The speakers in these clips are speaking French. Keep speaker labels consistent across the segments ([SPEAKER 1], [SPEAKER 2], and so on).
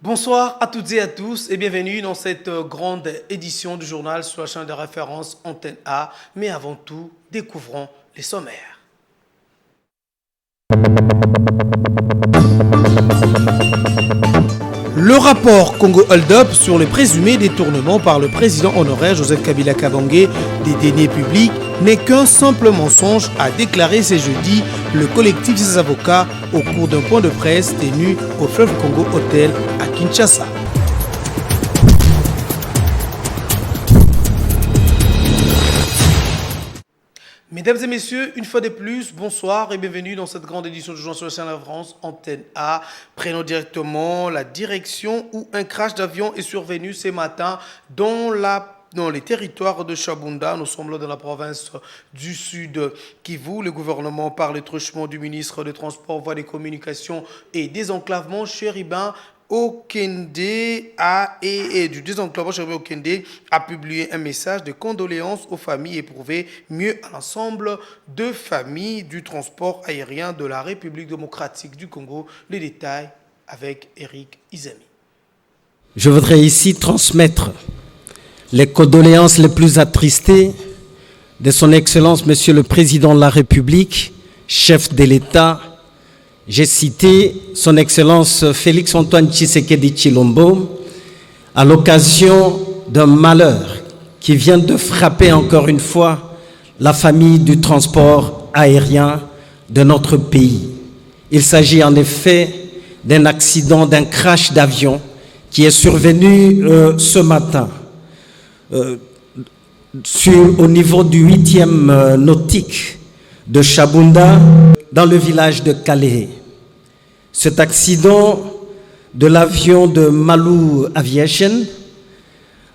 [SPEAKER 1] Bonsoir à toutes et à tous et bienvenue dans cette grande édition du journal sur la chaîne de référence Antenne A. Mais avant tout, découvrons les sommaires. Le rapport Congo Hold Up sur le présumé détournement par le président honoraire Joseph Kabila Kabange des deniers publics n'est qu'un simple mensonge, a déclaré ce jeudi le collectif des avocats au cours d'un point de presse tenu au Fleuve Congo Hotel à Kinshasa. Mesdames et messieurs, une fois de plus, bonsoir et bienvenue dans cette grande édition du journal sur la chaîne de France Antenne A. Prenons directement la direction où un crash d'avion est survenu ce matin dans les territoires de Chabunda. Nous sommes là dans la province du Sud Kivu. Le gouvernement, par le truchement du ministre des Transports, Voies des Communications et Désenclavement, Chéribin Okende du désenclavement Chéribin Okende a publié un message de condoléances aux familles éprouvées, mieux à l'ensemble de familles du transport aérien de la République démocratique du Congo. Les détails avec Eric Izami.
[SPEAKER 2] Je voudrais ici transmettre les condoléances les plus attristées de son Excellence Monsieur le Président de la République, chef de l'État. J'ai cité son Excellence Félix Antoine Tshisekedi Tshilombo à l'occasion d'un malheur qui vient de frapper encore une fois la famille du transport aérien de notre pays. Il s'agit en effet d'un accident, d'un crash d'avion qui est survenu ce matin au niveau du 8e nautique de Chabunda dans le village de Kalehe. Cet accident de l'avion de Malou Aviation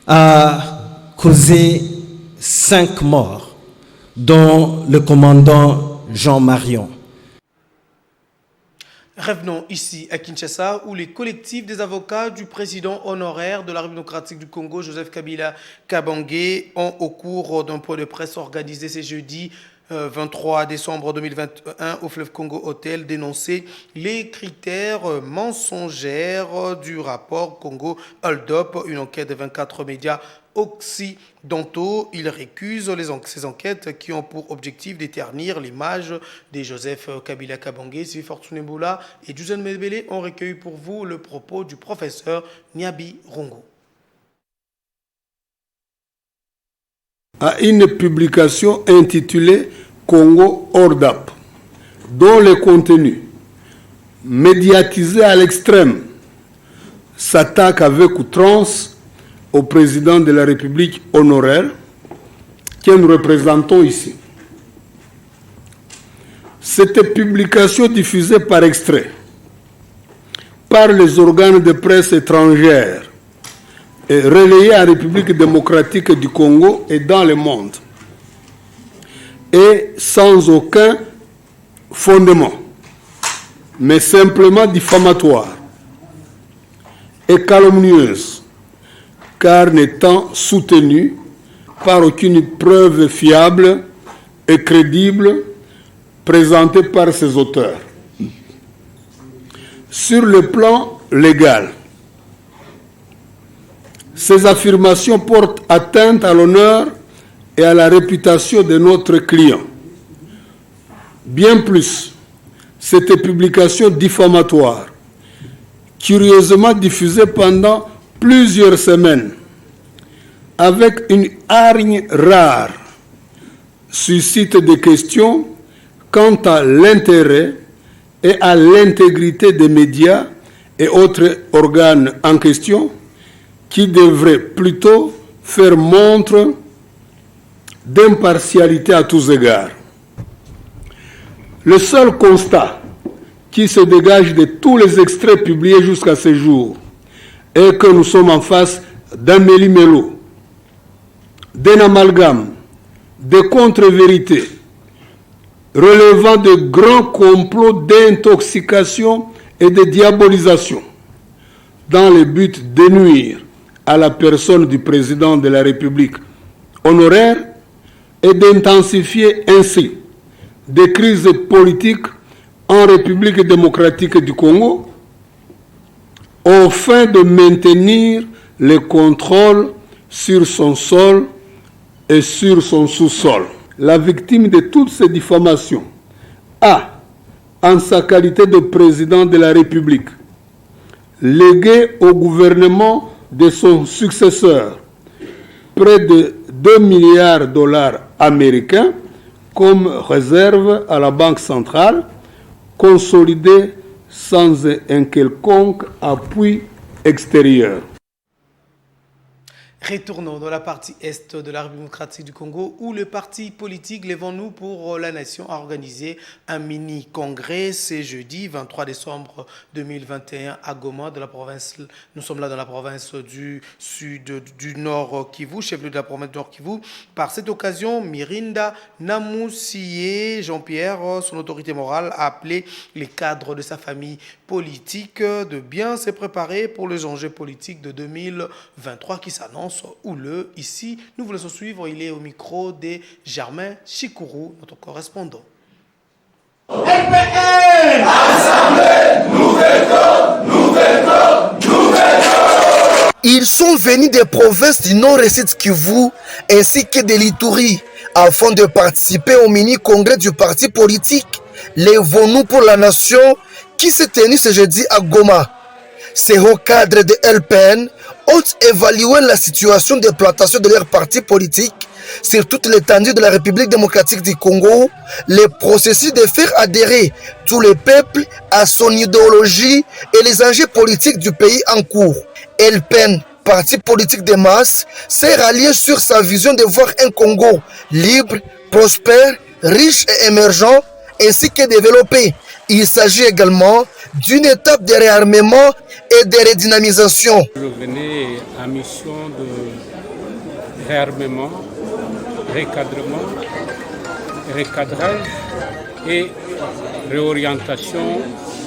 [SPEAKER 2] a causé 5 morts, dont le commandant Jean Marion.
[SPEAKER 1] Revenons ici à Kinshasa où les collectifs des avocats du président honoraire de la République démocratique du Congo, Joseph Kabila Kabange, ont au cours d'un point de presse organisé ce jeudi 23 décembre 2021 au Fleuve Congo Hotel dénoncé les critères mensongers du rapport Congo Hold Up, une enquête de 24 médias occidentaux. Ils récusent ces enquêtes qui ont pour objectif d'éternir l'image de Joseph Kabila Kabange. Sylvie Fortuné Boula et Juzan Mebele ont recueilli pour vous le propos du professeur Niabi Rongo.
[SPEAKER 3] À une publication intitulée Congo Hold Up, dont le contenu, médiatisé à l'extrême, s'attaque avec outrance au président de la République honoraire que nous représentons ici. Cette publication diffusée par extrait par les organes de presse étrangères et relayée en République démocratique du Congo et dans le monde, et sans aucun fondement, mais simplement diffamatoire et calomnieuse, car n'étant soutenue par aucune preuve fiable et crédible présentée par ses auteurs. Sur le plan légal, ces affirmations portent atteinte à l'honneur et à la réputation de notre client. Bien plus, cette publication diffamatoire, curieusement diffusée pendant plusieurs semaines, avec une hargne rare, suscite des questions quant à l'intérêt et à l'intégrité des médias et autres organes en question, qui devraient plutôt faire montre d'impartialité à tous égards. Le seul constat qui se dégage de tous les extraits publiés jusqu'à ce jour est que nous sommes en face d'un méli-mélo, d'un amalgame, de contre-vérités, relevant de grands complots d'intoxication et de diabolisation, dans le but de nuire à la personne du président de la République honoraire et d'intensifier ainsi des crises politiques en République démocratique du Congo, aux fins de maintenir le contrôle sur son sol et sur son sous-sol. La victime de toutes ces diffamations a, en sa qualité de président de la République, légué au gouvernement de son successeur près de 2 milliards de dollars américains comme réserve à la Banque centrale, consolidée sans un quelconque appui extérieur.
[SPEAKER 1] Retournons dans la partie est de la République démocratique du Congo où le parti politique Lèvons-nous pour la Nation a organisé un mini-congrès ce jeudi 23 décembre 2021 à Goma, de la province. Nous sommes là dans la province du sud du Nord Kivu, chef-lieu de la province du Nord Kivu. Par cette occasion, Mirinda Namusiye Jean-Pierre, son autorité morale, a appelé les cadres de sa famille politique de bien se préparer pour les enjeux politiques de 2023 qui s'annoncent houleux. Ici, nous vous laissons suivre. Il est au micro de Germain Chikourou, notre correspondant.
[SPEAKER 4] Ils sont venus des provinces du Nord et Sud Kivu ainsi que de l'Ituri afin de participer au mini-congrès du parti politique Lèvons-nous pour la Nation qui s'est tenu ce jeudi à Goma. Ces hauts cadres de LPN ont évalué la situation d'exploitation de leur parti politique sur toute l'étendue de la République démocratique du Congo, le processus de faire adhérer tous les peuples à son idéologie et les enjeux politiques du pays en cours. LPN, parti politique de masse, s'est rallié sur sa vision de voir un Congo libre, prospère, riche et émergent, ainsi que développé. Il s'agit également d'une étape de réarmement et de redynamisation.
[SPEAKER 5] Je venais en mission de réarmement, recadrage et réorientation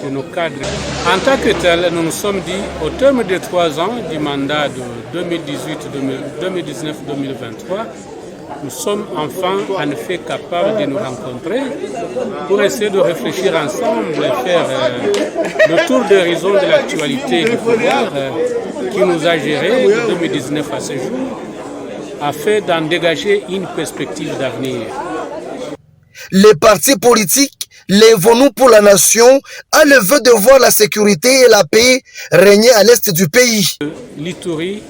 [SPEAKER 5] de nos cadres. En tant que tel, nous nous sommes dit, au terme de 3 ans du mandat de 2019-2023, nous sommes enfin en effet capables de nous rencontrer pour essayer de réfléchir ensemble et faire le tour d'horizon de l'actualité du pouvoir qui nous a gérés de 2019 à ce jour, afin d'en dégager une perspective d'avenir.
[SPEAKER 4] Les partis politiques Lèvons-nous pour la Nation a le vœu de voir la sécurité et la paix régner à l'est du pays.
[SPEAKER 5] L'Ituri,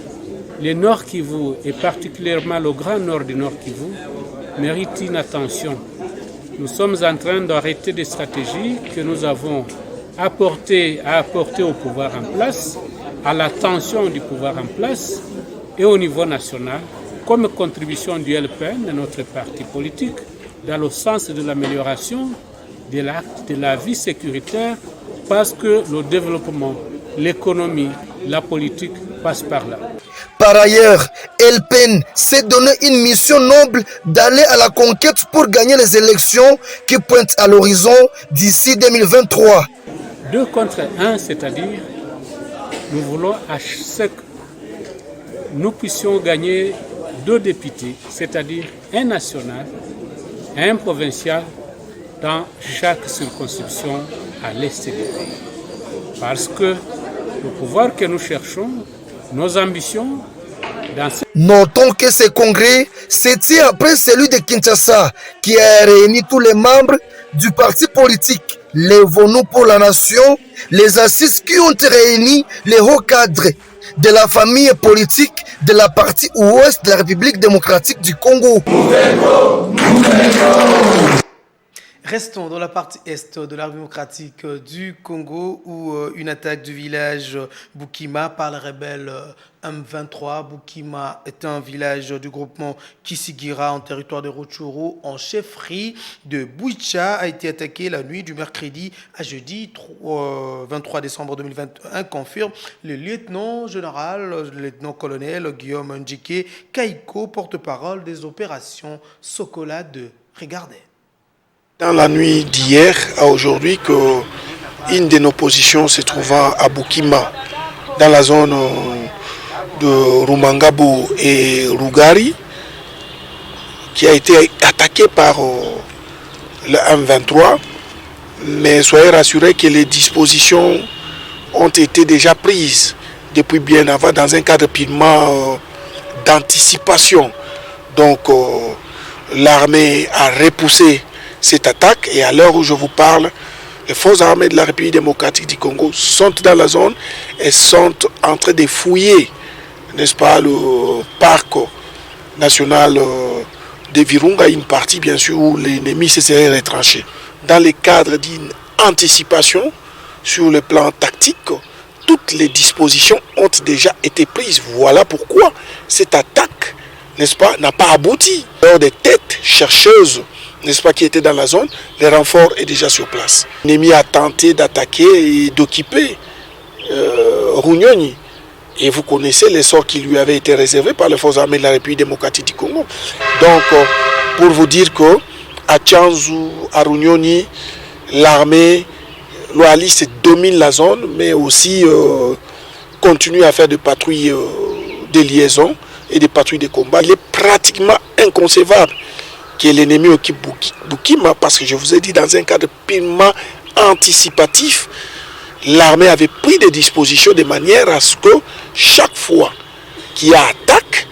[SPEAKER 5] le Nord Kivu et particulièrement le Grand Nord du Nord Kivu méritent une attention. Nous sommes en train d'arrêter des stratégies que nous avons apportées au pouvoir en place, à l'attention du pouvoir en place et au niveau national, comme contribution du LPN, de notre parti politique, dans le sens de l'amélioration de la vie sécuritaire, parce que le développement, l'économie, la politique passent par là.
[SPEAKER 4] Par ailleurs, LPN s'est donné une mission noble d'aller à la conquête pour gagner les élections qui pointent à l'horizon d'ici 2023.
[SPEAKER 5] 2 contre 1, c'est-à-dire nous voulons à ce que nous puissions gagner 2 députés, c'est-à-dire un national et un provincial dans chaque circonscription à l'est du pays. Parce que le pouvoir que nous cherchons, nos ambitions,
[SPEAKER 4] Notons que ce congrès se tient après celui de Kinshasa qui a réuni tous les membres du parti politique Lèvons-nous pour la Nation, les assises qui ont réuni les hauts cadres de la famille politique de la partie ouest de la République démocratique du Congo.
[SPEAKER 1] Restons dans la partie est de la République démocratique du Congo où une attaque du village Bukima par les rebelles M23. Bukima est un village du groupement Kisigira en territoire de Rutshuru en chefferie de Bouicha a été attaqué la nuit du mercredi à jeudi 23 décembre 2021, confirme le lieutenant-colonel Guillaume Ndjike Kaiko, porte-parole des opérations Sokola de Regardez.
[SPEAKER 6] Dans la nuit d'hier à aujourd'hui, une de nos positions se trouvant à Bukima, dans la zone de Rumangabo et Rugari, qui a été attaquée par le M23. Mais soyez rassurés que les dispositions ont été déjà prises depuis bien avant dans un cadre purement d'anticipation. Donc l'armée a repoussé cette attaque et à l'heure où je vous parle, les forces armées de la République démocratique du Congo sont dans la zone et sont en train de fouiller, n'est-ce pas, le parc national de Virunga, une partie bien sûr où l'ennemi se serait retranché. Dans le cadre d'une anticipation sur le plan tactique, toutes les dispositions ont déjà été prises. Voilà pourquoi cette attaque, n'est-ce pas, n'a pas abouti. Lors des têtes chercheuses, n'est-ce pas, qui étaient dans la zone, le renfort est déjà sur place. L'ennemi a tenté d'attaquer et d'occuper Runyonyi. Et vous connaissez les sorts qui lui avaient été réservés par les forces armées de la République démocratique du Congo. Donc, pour vous dire que à Tchanzu, à Runyonyi, l'armée loyaliste domine la zone, mais aussi continue à faire des patrouilles de liaison et des patrouilles de combat. Il est pratiquement inconcevable que l'ennemi occupe Bukima, parce que je vous ai dit, dans un cadre purement anticipatif, l'armée avait pris des dispositions de manière à ce que chaque fois qu'il y a attaque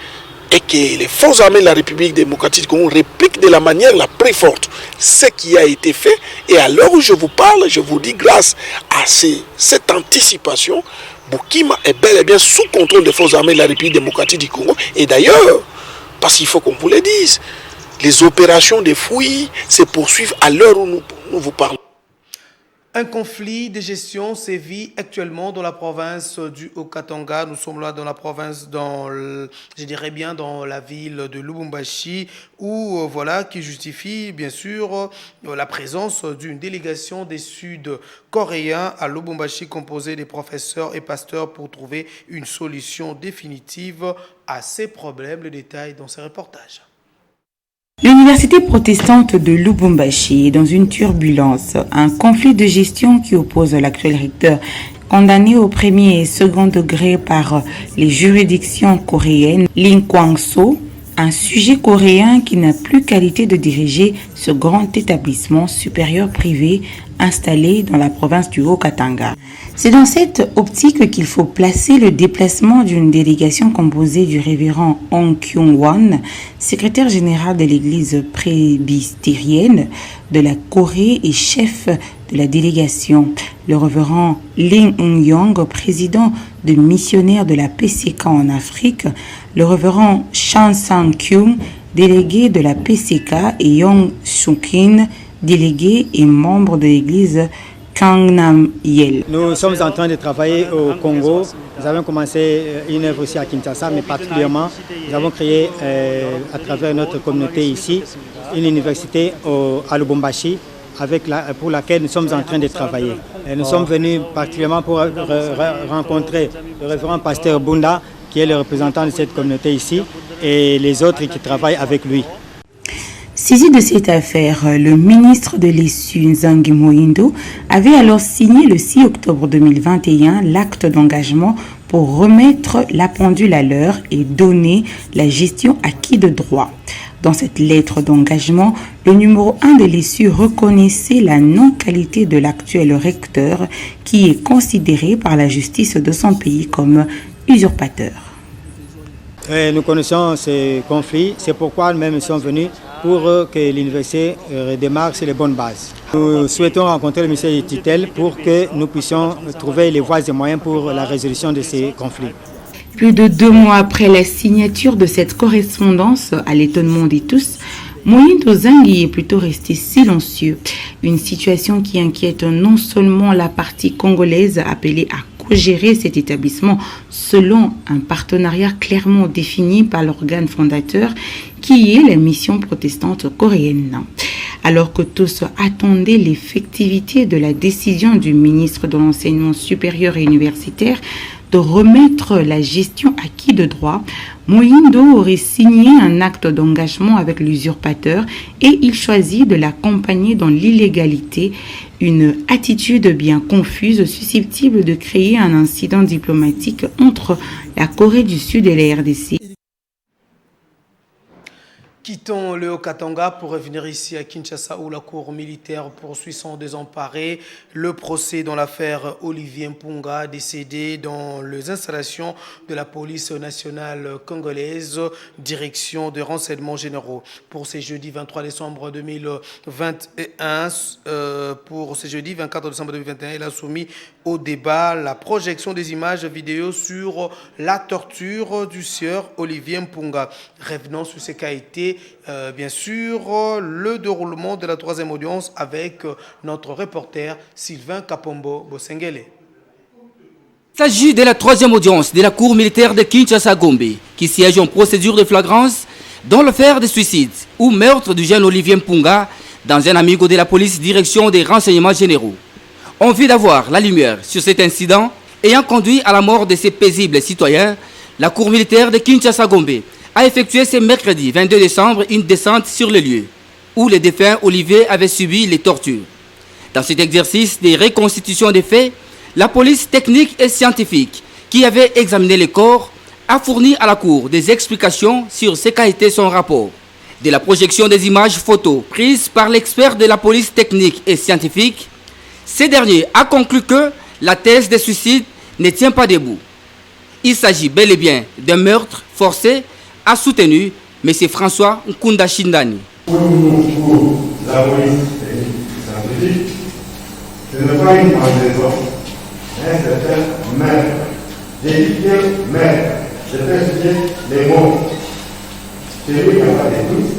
[SPEAKER 6] et que les forces armées de la République démocratique du Congo répliquent de la manière la plus forte ce qui a été fait. Et à l'heure où je vous parle, je vous dis, grâce à cette anticipation, Bukima est bel et bien sous contrôle des forces armées de la République démocratique du Congo. Et d'ailleurs, parce qu'il faut qu'on vous le dise, les opérations de fouilles se poursuivent à l'heure où nous vous parlons.
[SPEAKER 1] Un conflit de gestion sévit actuellement dans la province du Haut-Katanga. Nous sommes là dans la province, je dirais bien dans la ville de Lubumbashi, où qui justifie bien sûr la présence d'une délégation des Sud-Coréens à Lubumbashi, composée des professeurs et pasteurs pour trouver une solution définitive à ces problèmes. Le détail dans ces reportages.
[SPEAKER 7] L'université protestante de Lubumbashi est dans une turbulence, un conflit de gestion qui oppose l'actuel recteur condamné au premier et second degré par les juridictions coréennes, Lim Kwang-so, un sujet coréen qui n'a plus qualité de diriger ce grand établissement supérieur privé installé dans la province du Haut-Katanga. C'est dans cette optique qu'il faut placer le déplacement d'une délégation composée du révérend Hong Kyung-won, secrétaire général de l'église presbytérienne de la Corée et chef de la délégation, le révérend Ling Eun-yong, président de missionnaires de la PCK en Afrique, le révérend Chan Sang-kyung, délégué de la PCK, et Yong Suk-in, délégué et membre de l'église Kangnam-yel.
[SPEAKER 8] Nous sommes en train de travailler au Congo. Nous avons commencé une œuvre aussi à Kinshasa, mais particulièrement, nous avons créé à travers notre communauté ici une université à Lubumbashi pour laquelle nous sommes en train de travailler. Et nous sommes venus particulièrement pour rencontrer le révérend pasteur Bunda, qui est le représentant de cette communauté ici, et les autres qui travaillent avec lui.
[SPEAKER 7] Saisi de cette affaire, le ministre de l'Essu, Nzangi Mohindo, avait alors signé le 6 octobre 2021 l'acte d'engagement pour remettre la pendule à l'heure et donner la gestion à qui de droit. Dans cette lettre d'engagement, le numéro 1 de l'Essu reconnaissait la non-qualité de l'actuel recteur qui est considéré par la justice de son pays comme usurpateur.
[SPEAKER 8] Nous connaissons ces conflits, c'est pourquoi nous sommes venus pour que l'université redémarre sur les bonnes bases. Nous souhaitons rencontrer le ministère des tutelles pour que nous puissions trouver les voies et moyens pour la résolution de ces conflits.
[SPEAKER 7] Plus de 2 mois après la signature de cette correspondance, à l'étonnement de tous, Moïndo Zangui est plutôt resté silencieux. Une situation qui inquiète non seulement la partie congolaise appelée à co-gérer cet établissement selon un partenariat clairement défini par l'organe fondateur qui est la mission protestante coréenne. Alors que tous attendaient l'effectivité de la décision du ministre de l'Enseignement supérieur et universitaire de remettre la gestion à qui de droit, Moïndo aurait signé un acte d'engagement avec l'usurpateur et il choisit de l'accompagner dans l'illégalité, une attitude bien confuse susceptible de créer un incident diplomatique entre la Corée du Sud et la RDC.
[SPEAKER 1] Quittons le Haut-Katanga pour revenir ici à Kinshasa où la Cour militaire poursuit sans désemparer le procès dans l'affaire Olivier Mpunga décédé dans les installations de la police nationale congolaise, direction des renseignements généraux. Pour ce jeudi 23 décembre 2021, pour ce jeudi 24 décembre 2021, il a soumis au débat la projection des images vidéo sur la torture du sieur Olivier Mpunga. Revenons sur ce qu'a été bien sûr le déroulement de la troisième audience avec notre reporter Sylvain Kapombo Bosengele.
[SPEAKER 9] Il s'agit de la troisième audience de la Cour militaire de Kinshasa-Gombe qui siège en procédure de flagrance dans l'affaire de suicide ou meurtre du jeune Olivier Mpunga dans un amigo de la police direction des renseignements généraux. On vient d'avoir la lumière sur cet incident ayant conduit à la mort de ces paisibles citoyens. La Cour militaire de Kinshasa-Gombe a effectué ce mercredi 22 décembre une descente sur le lieu où le défunt Olivier avait subi les tortures. Dans cet exercice de reconstitution des faits, la police technique et scientifique qui avait examiné le corps a fourni à la Cour des explications sur ce qu'a été son rapport. De la projection des images photos prises par l'expert de la police technique et scientifique, ce dernier a conclu que la thèse de suicide ne tient pas debout. Il s'agit bel et bien d'un meurtre forcé, a soutenu M. François Nkunda Shindani.
[SPEAKER 10] Pour nous, la police scientifique, ce n'est pas une pendaison, mais c'est un meurtre. J'ai dit bien meurtre, je fais citer les mots. C'est lui qui n'a pas des doutes.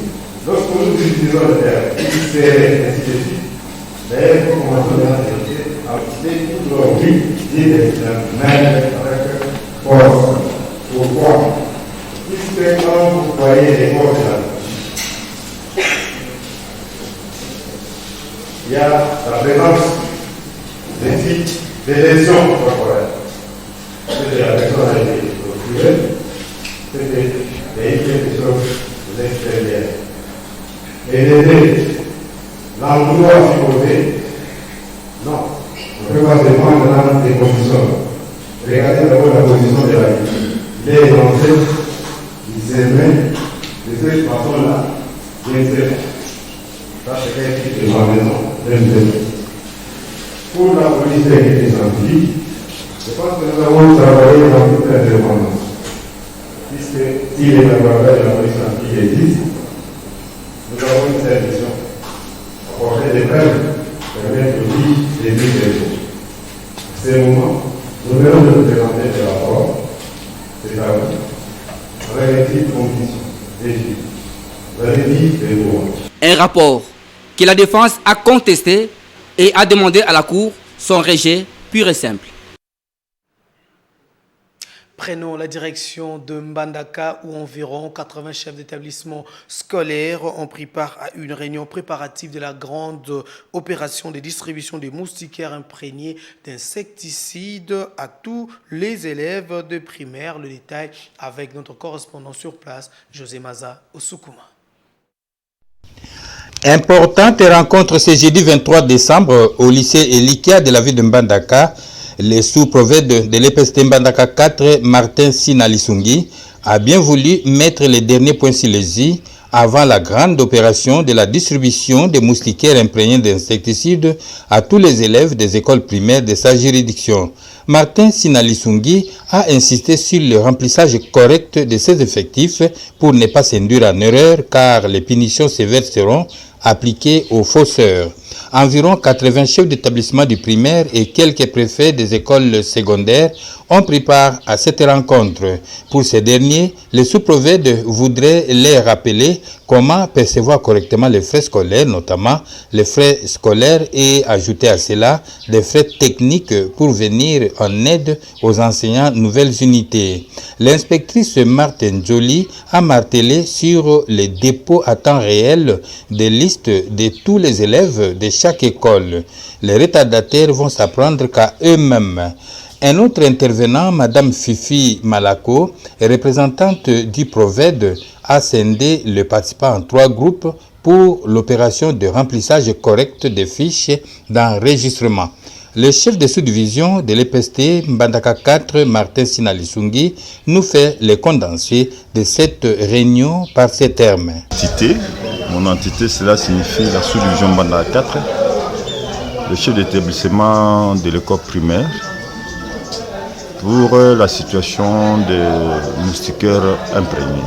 [SPEAKER 10] Lorsque nous utilisons le terme serré, ainsi de suite, d'ailleurs, il faut commencer à utiliser toute leur vie, dire meurtre avec force. Pourquoi? Puisque quand vous voyez les corps de la vie, il y a la présence des sites, des lésions corporelles. C'était la personne a été torturée, c'était des choses de l'extérieur. Et l'endroit supposé, non, on ne peut pas se prendre dans des positions. Regardez d'abord la position de la vie. Les ancêtres, ils aimaient de cette façon-là, bien sûr. Ça, c'est quelque chose de ma maison. Pour la police et scientifique, je pense que nous avons travaillé dans toute l'indépendance. Puisque si les laboratoires de la police scientifique existent, nous avons une seule mission. Apporter des preuves, permettre aussi des mises à jour. À ce moment, nous venons de vous présenter des rapports, c'est à vous, avec une condition. Vous avez dit des mots.
[SPEAKER 9] Un rapport que la défense a contesté et a demandé à la Cour son rejet pur et simple.
[SPEAKER 1] Prenons la direction de Mbandaka où environ 80 chefs d'établissement scolaires ont pris part à une réunion préparative de la grande opération de distribution des moustiquaires imprégnés d'insecticides à tous les élèves de primaire. Le détail avec notre correspondant sur place, José Maza Osukuma.
[SPEAKER 11] Importante rencontre ce jeudi 23 décembre au lycée Elikia de la ville de Mbandaka. Le sous-prophète de l'EPST Mbandaka 4, Martin Sinalisungi, a bien voulu mettre les derniers points sur les i avant la grande opération de la distribution des moustiquaires imprégnés d'insecticides à tous les élèves des écoles primaires de sa juridiction. Martin Sinalisungi a insisté sur le remplissage correct de ses effectifs pour ne pas s'induire en erreur car les punitions sévères seront appliquée aux fausseurs. Environ 80 chefs d'établissement du primaire et quelques préfets des écoles secondaires ont pris part à cette rencontre. Pour ces derniers, le sous-préfet voudrait les rappeler comment percevoir correctement les frais scolaires, notamment les frais scolaires, et ajouter à cela des frais techniques pour venir en aide aux enseignants nouvelles unités. L'inspectrice Martin Joly a martelé sur les dépôts à temps réel des listes de tous les élèves de chaque école. Les retardataires vont s'apprendre qu'à eux-mêmes. Un autre intervenant, Madame Fifi Malako, représentante du Proved, a scindé les participants en 3 groupes pour l'opération de remplissage correct des fiches d'enregistrement. Le chef de sous-division de l'EPST Mbandaka 4, Martin Sinalisungi, nous fait le condensé de cette réunion par ces termes.
[SPEAKER 12] Mon entité, cela signifie la sous-division Mbandaka 4, le chef d'établissement de l'école primaire, pour la situation des moustiquaires imprégnés.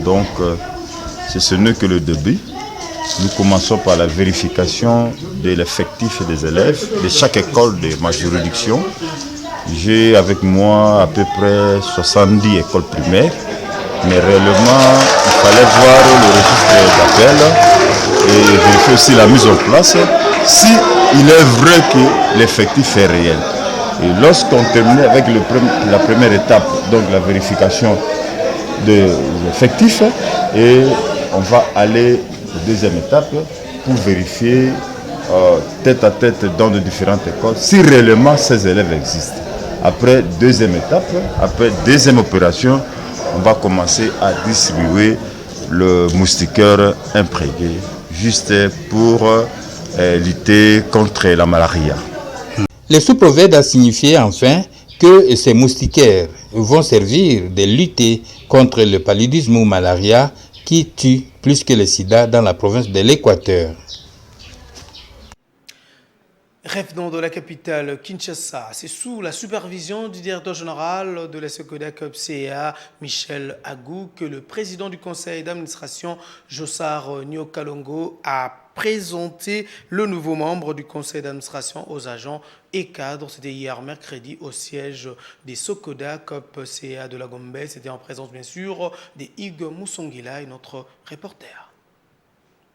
[SPEAKER 12] Donc, ce n'est que le début. Nous commençons par la vérification de l'effectif des élèves de chaque école de ma juridiction. J'ai avec moi à peu près 70 écoles primaires, mais réellement, il fallait voir le registre d'appel et vérifier aussi la mise en place, si il est vrai que l'effectif est réel. Et lorsqu'on terminait avec la première étape, donc la vérification de l'effectif, et on va aller à la deuxième étape pour vérifier tête à tête dans de différentes écoles si réellement ces élèves existent. Après deuxième étape, après deuxième opération, on va commencer à distribuer le moustiquaire imprégné, juste pour lutter contre la malaria.
[SPEAKER 11] Le sous-prophète a signifié enfin que ces moustiquaires vont servir de lutter contre le paludisme ou malaria qui tue plus que le sida dans la province de l'Équateur.
[SPEAKER 1] Revenons de la capitale Kinshasa. C'est sous la supervision du directeur général de la Sokoda COP-CA, Michel Agou, que le président du conseil d'administration, Jossar Nyokalongo, a présenté le nouveau membre du conseil d'administration aux agents et cadres. C'était hier mercredi au siège des Sokoda COP-CA de la Gombe. C'était en présence bien sûr de Hugues Moussongila et notre reporter.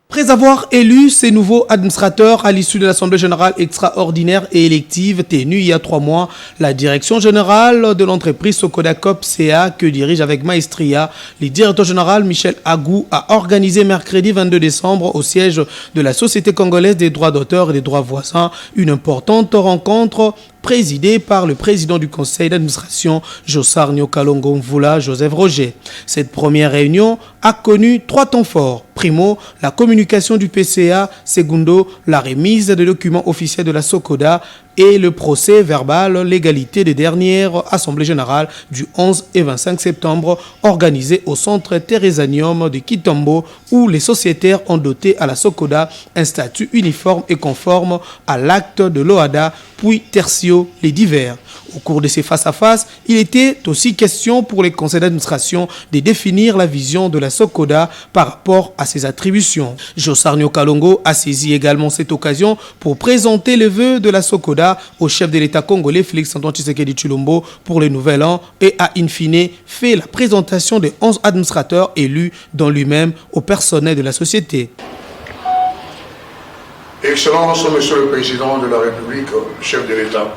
[SPEAKER 1] Après avoir élu ces nouveaux administrateurs à l'issue de l'Assemblée générale extraordinaire et élective tenue il y a 3 mois, la direction générale de l'entreprise Sokoda COP-CA, que dirige avec maestria le directeur général Michel Agou, a organisé mercredi 22 décembre au siège de la Société congolaise des droits d'auteur et des droits voisins une importante rencontre présidée par le président du conseil d'administration, Jossar Nyokalongo Mvula Joseph Roger. Cette première réunion a connu 3 temps forts. Primo, la communication du PCA. Segundo, la remise des documents officiels de la Sokoda. Et le procès verbal l'égalité des dernières assemblées générales du 11 et 25 septembre organisées au centre Thérésanium de Kitambo, où les sociétaires ont doté à la Sokoda un statut uniforme et conforme à l'acte de l'OADA, puis tertio les divers. Au cours de ces face-à-face, il était aussi question pour les conseils d'administration de définir la vision de la Sokoda par rapport à ses attributions. Jossar Nyokalongo a saisi également cette occasion pour présenter les vœux de la Sokoda au chef de l'État congolais Félix-Antoine Tshisekedi Tshilombo pour le nouvel an et a in fine fait la présentation des 11 administrateurs élus, dont lui-même au personnel de la société.
[SPEAKER 13] Excellence, Monsieur le Président de la République, chef de l'État,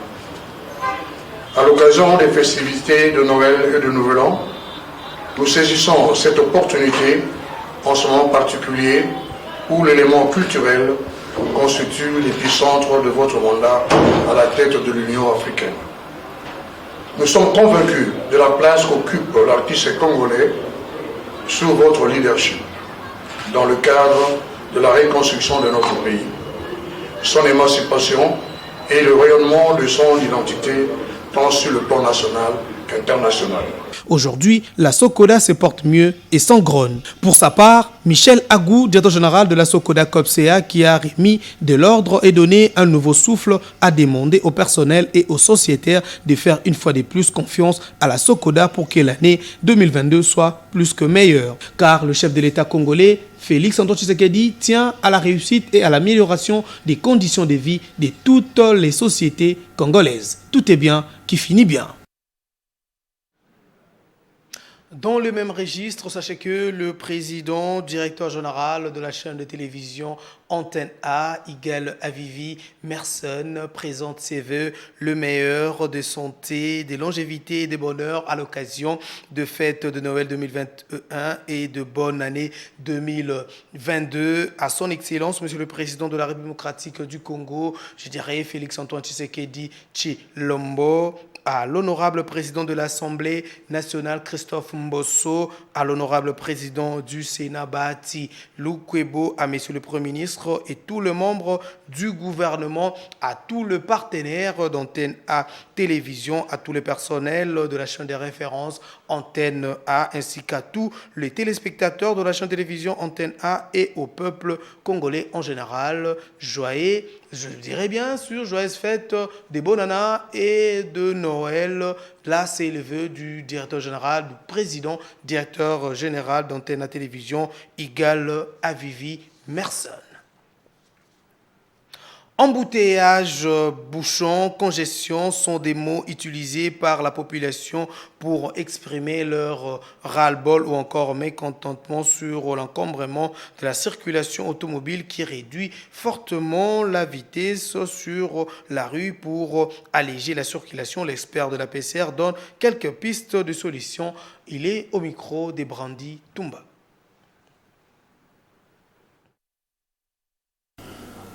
[SPEAKER 13] à l'occasion des festivités de Noël et de Nouvel An, nous saisissons cette opportunité en ce moment particulier où l'élément culturel constitue l'épicentre de votre mandat à la tête de l'Union africaine. Nous sommes convaincus de la place qu'occupe l'artiste congolais sous votre leadership dans le cadre de la reconstruction de notre pays, son émancipation et le rayonnement de son identité tant sur le plan national internationale.
[SPEAKER 1] Aujourd'hui, la Sokoda se porte mieux et s'engrone. Pour sa part, Michel Agou, directeur général de la Sokoda COPCA, qui a remis de l'ordre et donné un nouveau souffle, a demandé au personnel et aux sociétaires de faire une fois de plus confiance à la Sokoda pour que l'année 2022 soit plus que meilleure. Car le chef de l'État congolais, Félix Antoine Tshisekedi, tient à la réussite et à l'amélioration des conditions de vie de toutes les sociétés congolaises. Tout est bien qui finit bien. Dans le même registre, sachez que le président, directeur général de la chaîne de télévision Antenne A, Igal Avivi Merson, présente ses vœux le meilleur de santé, de longévité et de bonheur à l'occasion de fêtes de Noël 2021 et de bonne année 2022. À son Excellence, Monsieur le Président de la République démocratique du Congo, je dirais Félix Antoine Tshisekedi Tshilombo, à l'honorable président de l'Assemblée nationale Christophe Mbosso, à l'honorable président du Sénat Bahati Lukwebo, à Monsieur le Premier ministre et tous les membres du gouvernement, à tous les partenaires d'Antenne A Télévision, à tous les personnels de la chaîne de référence Antenne A, ainsi qu'à tous les téléspectateurs de la chaîne de télévision Antenne A et au peuple congolais en général. Joyeux, je dirais bien sûr, joyeuses fêtes des Bonana et de Noël. Là, c'est le vœu du directeur général, du président, directeur général d'Antenne A Télévision, Igal Avivi Merson. Embouteillage, bouchon, congestion sont des mots utilisés par la population pour exprimer leur ras-le-bol ou encore mécontentement sur l'encombrement de la circulation automobile qui réduit fortement la vitesse sur la rue. Pour alléger la circulation, l'expert de la PCR donne quelques pistes de solutions. Il est au micro des Brandi Tumba.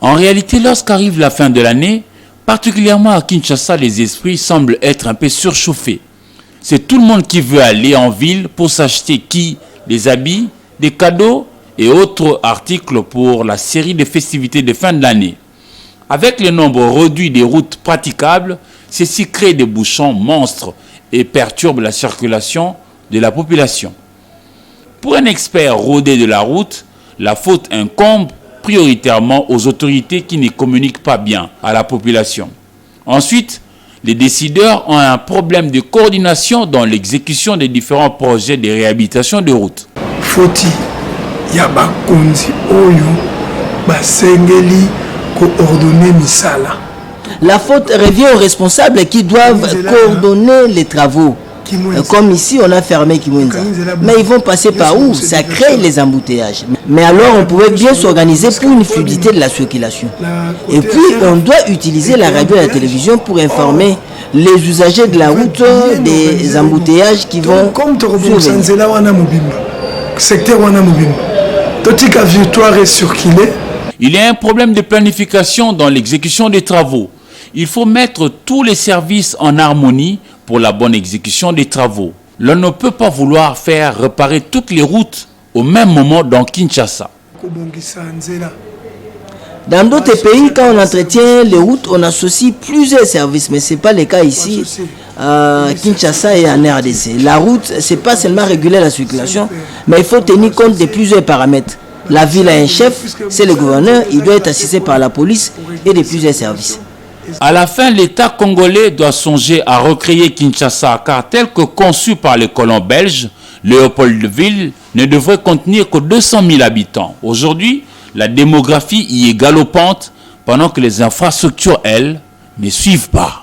[SPEAKER 14] En réalité, lorsqu'arrive la fin de l'année, particulièrement à Kinshasa, les esprits semblent être un peu surchauffés. C'est tout le monde qui veut aller en ville pour s'acheter des habits, des cadeaux et autres articles pour la série de festivités de fin de l'année. Avec le nombre réduit des routes praticables, ceci crée des bouchons monstres et perturbe la circulation de la population. Pour un expert rodé de la route, la faute incombe prioritairement aux autorités qui ne communiquent pas bien à la population. Ensuite, les décideurs ont un problème de coordination dans l'exécution des différents projets de réhabilitation de routes.
[SPEAKER 15] Foti ya bakonzi oyo basengeli coordonner misala.
[SPEAKER 16] La faute revient aux responsables qui doivent coordonner les travaux. Comme ici, on a fermé Kimwenza. Mais ils vont passer par où? Ça crée les embouteillages. Mais alors, on pouvait bien s'organiser pour une fluidité de la circulation. Et puis, on doit utiliser la radio et la télévision pour informer les usagers de la route des embouteillages qui vont survenir.
[SPEAKER 14] Il y a un problème de planification dans l'exécution des travaux. Il faut mettre tous les services en harmonie pour la bonne exécution des travaux. L'on ne peut pas vouloir faire réparer toutes les routes au même moment dans Kinshasa.
[SPEAKER 16] Dans d'autres pays, quand on entretient les routes, on associe plusieurs services, mais ce n'est pas le cas ici, à Kinshasa et en RDC. La route, ce n'est pas seulement réguler la circulation, mais il faut tenir compte de plusieurs paramètres. La ville a un chef, c'est le gouverneur, il doit être assisté par la police et de plusieurs services.
[SPEAKER 14] À la fin, l'État congolais doit songer à recréer Kinshasa, car tel que conçu par les colons belges, Léopoldville ne devrait contenir que 200 000 habitants. Aujourd'hui, la démographie y est galopante, pendant que les infrastructures, elles, ne suivent pas.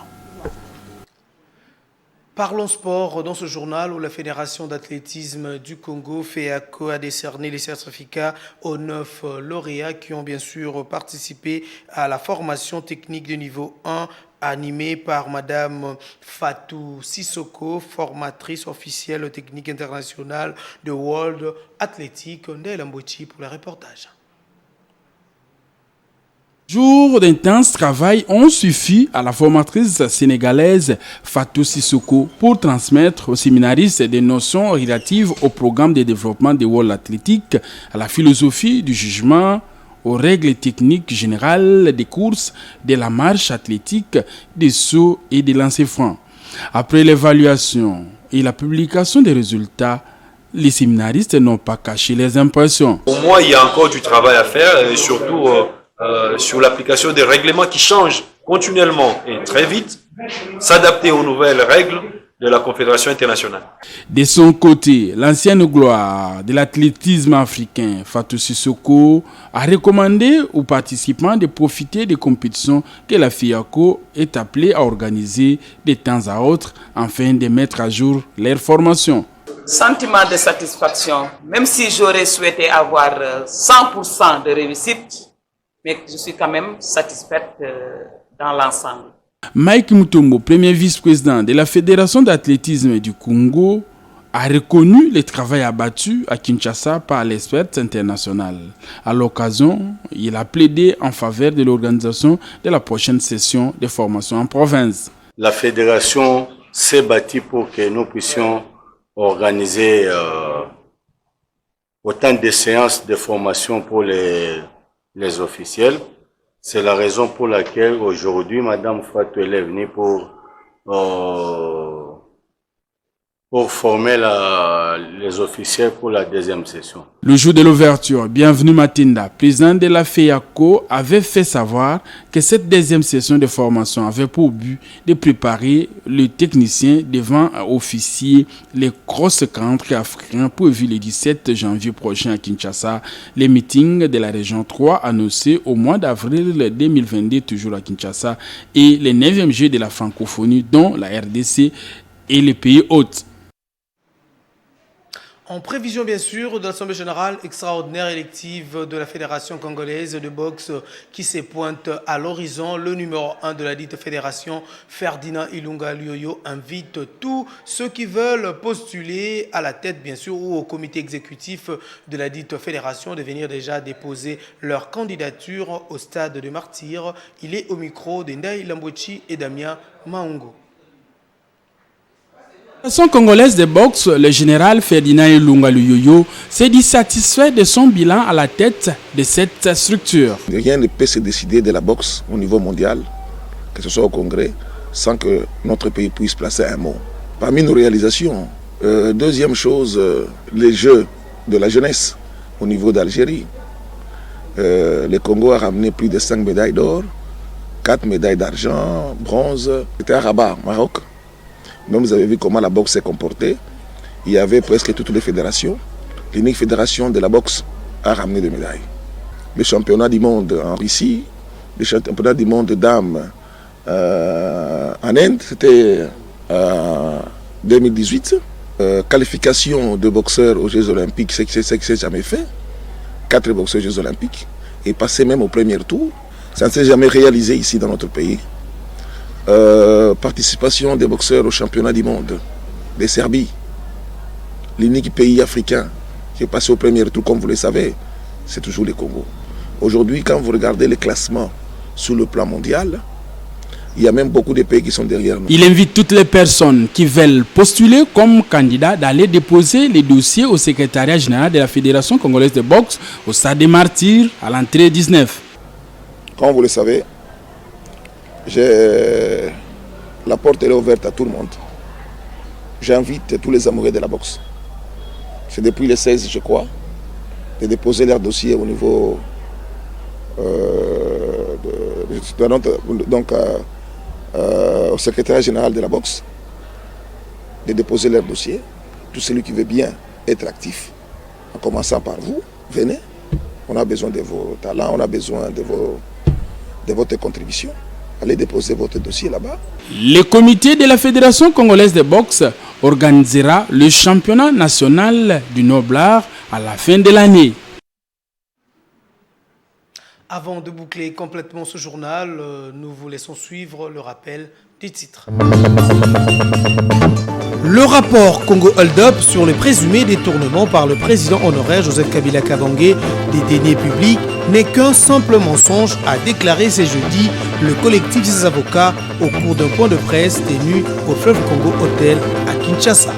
[SPEAKER 1] Parlons sport dans ce journal où la Fédération d'athlétisme du Congo, FEACO, a décerné les certificats aux 9 lauréats qui ont bien sûr participé à la formation technique de niveau 1 animée par Madame Fatou Sissoko, formatrice officielle technique internationale de World Athletic. Ndel Mbouchi pour le reportage.
[SPEAKER 17] Jours d'intense travail ont suffi à la formatrice sénégalaise Fatou Sissoko pour transmettre aux séminaristes des notions relatives au programme de développement de World Athletic, à la philosophie du jugement, aux règles techniques générales des courses, de la marche athlétique, des sauts et des lancers francs. Après l'évaluation et la publication des résultats, les séminaristes n'ont pas caché les impressions.
[SPEAKER 18] Pour moi, il y a encore du travail à faire, et surtout sur l'application des règlements qui changent continuellement et très vite, s'adapter aux nouvelles règles de la Confédération internationale.
[SPEAKER 17] De son côté, l'ancienne gloire de l'athlétisme africain, Fatou Sissoko, a recommandé aux participants de profiter des compétitions que la FIACO est appelée à organiser de temps à autre afin de mettre à jour leur formation.
[SPEAKER 19] Sentiment de satisfaction, même si j'aurais souhaité avoir 100% de réussite, mais je suis quand même satisfaite dans l'ensemble.
[SPEAKER 17] Mike Mutombo, premier vice-président de la Fédération d'athlétisme du Congo, a reconnu le travail abattu à Kinshasa par l'expert international. À l'occasion, il a plaidé en faveur de l'organisation de la prochaine session de formation en province.
[SPEAKER 20] La fédération s'est battue pour que nous puissions organiser autant de séances de formation pour les officiels. C'est la raison pour laquelle aujourd'hui, Madame Fatou est venue pour former les officiels pour la deuxième session.
[SPEAKER 17] Le jour de l'ouverture, Bienvenue Matinda, président de la FEACO, avait fait savoir que cette deuxième session de formation avait pour but de préparer le technicien devant officier les grosses rentrées africaines prévues le 17 janvier prochain à Kinshasa. Les meetings de la région 3 annoncés au mois d'avril 2022 toujours à Kinshasa et les 9e Jeux de la francophonie dont la RDC et les pays hôtes.
[SPEAKER 1] En prévision, bien sûr, de l'Assemblée générale extraordinaire élective de la Fédération congolaise de boxe qui se pointe à l'horizon, le numéro 1 de la dite fédération, Ferdinand Ilunga Luoyo, invite tous ceux qui veulent postuler à la tête, bien sûr, ou au comité exécutif de la dite fédération de venir déjà déposer leur candidature au stade de Martyrs. Il est au micro de Ndaï Lambouchi et Damien Maungo.
[SPEAKER 17] La Fédération congolaise de boxe, le général Ferdinand Ilunga Luoyo s'est dit satisfait de son bilan à la tête de cette structure.
[SPEAKER 21] Rien ne peut se décider de la boxe au niveau mondial, que ce soit au Congrès, sans que notre pays puisse placer un mot. Parmi nos réalisations, deuxième chose, les Jeux de la jeunesse au niveau d'Algérie. Le Congo a ramené plus de 5 médailles d'or, 4 médailles d'argent, bronze. C'était à Rabat, Maroc. Même vous avez vu comment la boxe s'est comportée. Il y avait presque toutes les fédérations. L'unique fédération de la boxe a ramené des médailles. Les championnats du monde en Russie, les championnats du monde de dames en Inde, c'était en 2018. Qualification de boxeurs aux Jeux Olympiques, c'est que c'est jamais fait. 4 boxeurs aux Jeux Olympiques et passer même au premier tour. Ça ne s'est jamais réalisé ici dans notre pays. Participation des boxeurs au championnat du monde de Serbie, l'unique pays africain qui est passé au premier tour, comme vous le savez, c'est toujours le Congo. Aujourd'hui, quand vous regardez les classements sur le plan mondial, il y a même beaucoup de pays qui sont derrière nous.
[SPEAKER 17] Il invite toutes les personnes qui veulent postuler comme candidat d'aller déposer les dossiers au secrétariat général de la Fédération congolaise de boxe au stade des Martyrs à l'entrée 19.
[SPEAKER 21] Comme vous le savez, la porte est ouverte à tout le monde. J'invite tous les amoureux de la boxe. C'est depuis le 16, je crois, de déposer leur dossier au niveau au secrétariat général de la boxe, de déposer leur dossier. Tout celui qui veut bien être actif, en commençant par vous, venez. On a besoin de vos talents, on a besoin de votre contribution. Allez déposer votre dossier là-bas.
[SPEAKER 17] Le comité de la Fédération congolaise de boxe organisera le championnat national du Noblard à la fin de l'année.
[SPEAKER 1] Avant de boucler complètement ce journal, nous vous laissons suivre le rappel des titres. Le rapport Congo Hold Up sur le présumé détournement par le président honoraire Joseph Kabila Kabange des deniers publics n'est qu'un simple mensonge, a déclaré ce jeudi le collectif des avocats au cours d'un point de presse tenu au Fleuve Congo Hotel à Kinshasa.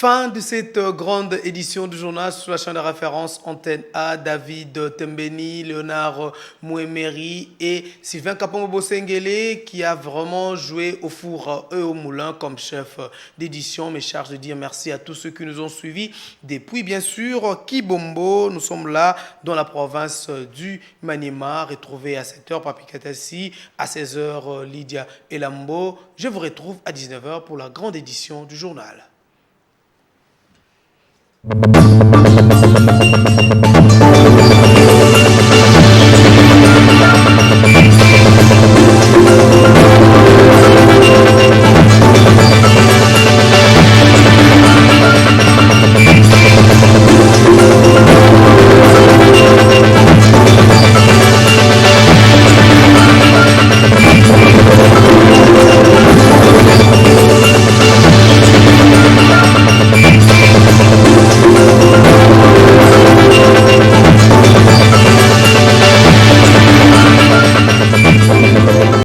[SPEAKER 1] Fin de cette grande édition du journal sur la chaîne de référence Antenne A. David Tembeni, Léonard Mouemeri et Sylvain Kapombo-Bosengele qui a vraiment joué au four et au moulin comme chef d'édition. Mais charge de dire merci à tous ceux qui nous ont suivis depuis bien sûr Kibombo. Nous sommes là dans la province du Maniema, retrouvés à 7h Papi Katassi, à 16h Lydia Elambo. Je vous retrouve à 19h pour la grande édition du journal.